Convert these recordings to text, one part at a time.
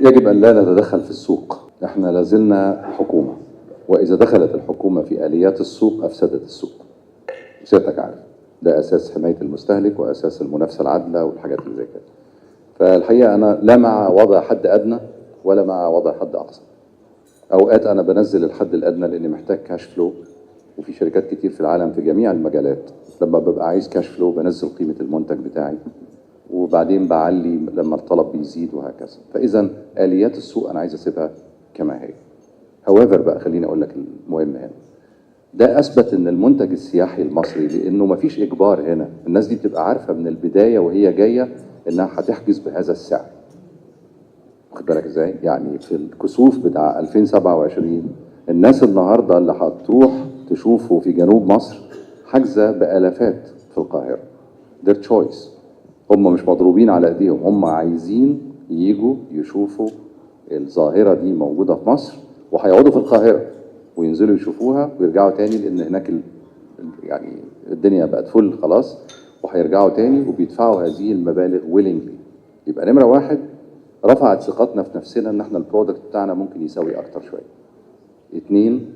يجب أن لا نتدخل في السوق. احنا لازلنا حكومة، وإذا دخلت الحكومة في آليات السوق أفسدت السوق. سيادتك عارف ده أساس حماية المستهلك وأساس المنافسة العادلة والحاجات اللي زي كده. فالحقيقة أنا لا مع وضع حد أدنى ولا مع وضع حد أقصى. أوقات أنا بنزل الحد الأدنى لأني محتاج كاش فلو، وفي شركات كتير في العالم في جميع المجالات لما ببقى عايز كاش فلو بنزل قيمة المنتج بتاعي، وبعدين بعلي لما الطلب بيزيد وهكذا. فإذا آليات السوق أنا عايز أسيبها كما هي. however بقى خليني أقول لك المهم هنا، ده أثبت إن المنتج السياحي المصري، لأنه مفيش إجبار هنا، الناس دي بتبقى عارفة من البداية وهي جاية إنها هتحجز بهذا السعر. واخد بالك إزاي؟ يعني في الكسوف بتاع 2027 الناس النهارده اللي هتروح تشوفه في جنوب مصر حاجزة بآلافات في القاهرة. their choice. هم مش مضروبين على ايديهم، هم عايزين يجوا يشوفوا الظاهرة دي موجودة في مصر، وهيقعدوا في القاهرة وينزلوا يشوفوها ويرجعوا تاني، لان هناك يعني الدنيا بقت فل خلاص، وهيرجعوا تاني وبيدفعوا هذه المبالغ willingly. يبقى نمرة واحد رفعت ثقتنا في نفسنا ان احنا البرودكت بتاعنا ممكن يساوي اكتر شوية. اتنين،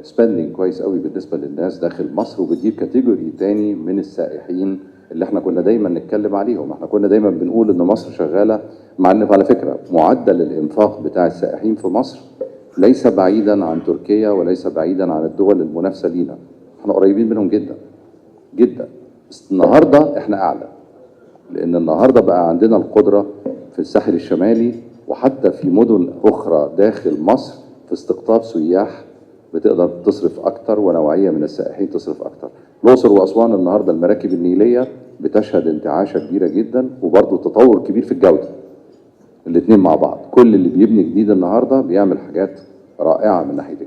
سبندنج كويس قوي بالنسبه للناس داخل مصر، وبتجيب كاتيجوري تاني من السائحين اللي احنا كنا دايما نتكلم عليهم. احنا كنا دايما بنقول ان مصر شغاله، مع ان على فكره معدل الانفاق بتاع السائحين في مصر ليس بعيدا عن تركيا وليس بعيدا عن الدول المنافسه لينا، احنا قريبين منهم جدا جدا. بس النهارده احنا اعلى، لان النهارده بقى عندنا القدره في الساحل الشمالي وحتى في مدن اخرى داخل مصر في استقطاب سياح بتقدر تصرف اكتر، ونوعيه من السائحين تصرف اكتر. الاقصر واسوان النهارده المراكب النيليه بتشهد انتعاشه كبيره جدا، وبرضه تطور كبير في الجوده. الاثنين مع بعض، كل اللي بيبني جديد النهارده بيعمل حاجات رائعه من ناحيتين.